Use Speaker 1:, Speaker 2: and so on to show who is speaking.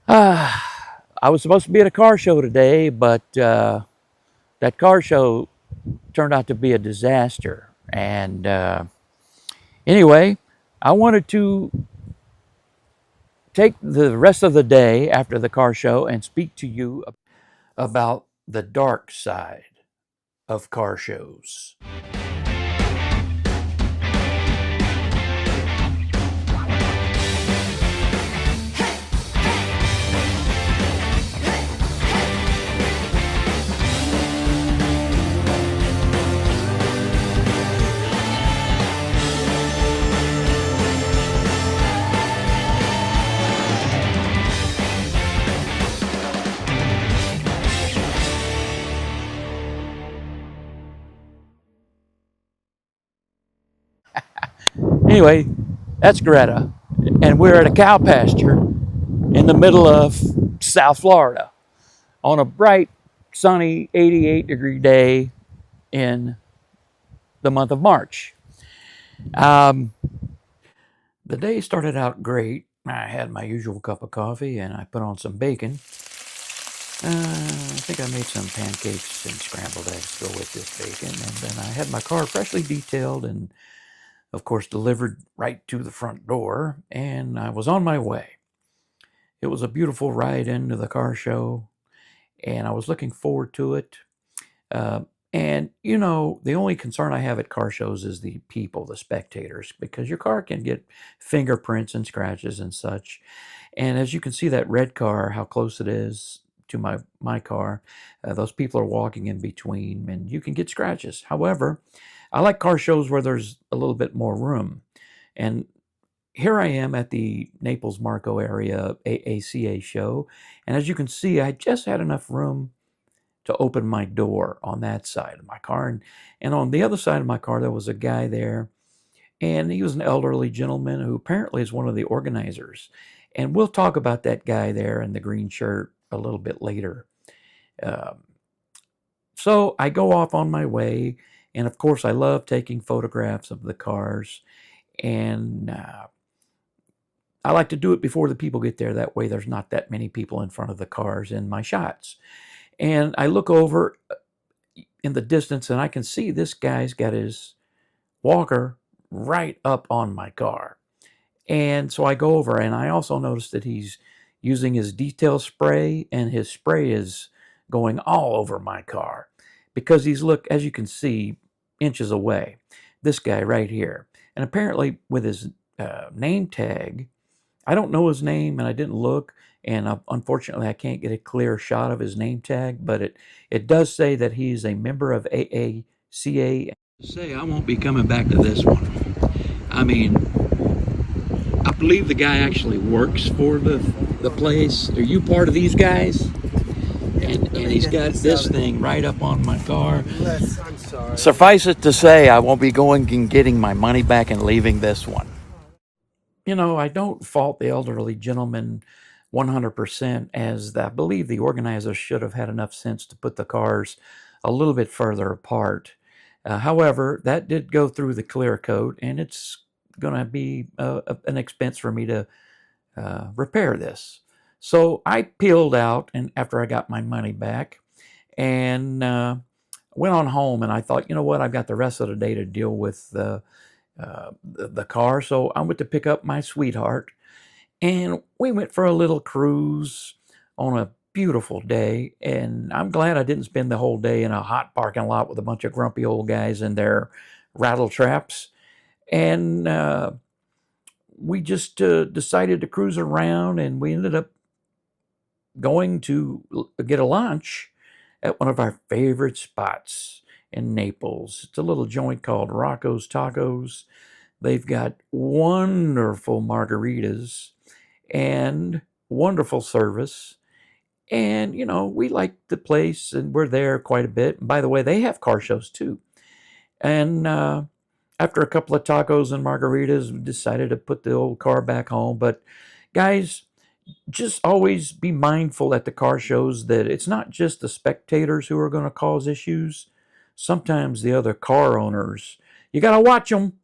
Speaker 1: I was supposed to be at a car show today, but that car show turned out to be a disaster. And anyway, I wanted to take the rest of the day after the car show and speak to you about the dark side of car shows. Anyway, that's Greta, and we're at a cow pasture in the middle of South Florida on a bright, sunny 88-degree day in the month of March. Um, the day started out great. I had my usual cup of coffee and I put on some bacon. I think I made some pancakes and scrambled eggs to go with this bacon. And then I had my car freshly detailed and, of course, delivered right to the front door. And I was on my way. It was a beautiful ride into the car show, and I was looking forward to it. Uh, and, you know, the only concern I have at car shows is the people, the spectators, because your car can get fingerprints and scratches and such. And as you can see, that red car, how close it is to my car, those people are walking in between, and you can get scratches. However, I like car shows where there's a little bit more room. And here I am at the Naples-Marco area AACA show, and as you can see, I just had enough room to open my door on that side of my car, and on the other side of my car, there was a guy there, and he was an elderly gentleman who apparently is one of the organizers, and we'll talk about that guy there in the green shirt a little bit later. Um, so I go off on my way, and of course, I love taking photographs of the cars, and I like to do it before the people get there. That way, there's not that many people in front of the cars in my shots. And I look over in the distance and I can see this guy's got his walker right up on my car. And so I go over and I also notice that he's using his detail spray, and his spray is going all over my car because he's, look, as you can see, inches away. This guy right here. And apparently with his name tag, I don't know his name and I didn't look, and unfortunately I can't get a clear shot of his name tag, but it does say that he's a member of AACA. Say I won't be coming back to this one. I mean, I believe the guy actually works for the place. Are you part of these guys? And he's got this thing right up on my car.
Speaker 2: Yes, I'm sorry.
Speaker 1: Suffice it to say, I won't be going and getting my money back and leaving this one. You know, I don't fault the elderly gentleman 100%, as I believe the organizers should have had enough sense to put the cars a little bit further apart. However, that did go through the clear coat, and it's going to be an expense for me to repair this. So I peeled out, and after I got my money back, and went on home, and I thought, you know what, I've got the rest of the day to deal with the car. So I went to pick up my sweetheart, and we went for a little cruise on a beautiful day. And I'm glad I didn't spend the whole day in a hot parking lot with a bunch of grumpy old guys in their rattle traps. And we just decided to cruise around, and we ended up going to get a lunch at one of our favorite spots in Naples. It's a little joint called Rocco's Tacos. They've got wonderful margaritas and wonderful service. And, you know, we like the place and we're there quite a bit. And by the way, they have car shows too. And after a couple of tacos and margaritas, we decided to put the old car back home. But guys, just always be mindful at the car shows that it's not just the spectators who are going to cause issues. Sometimes the other car owners, you got to watch them.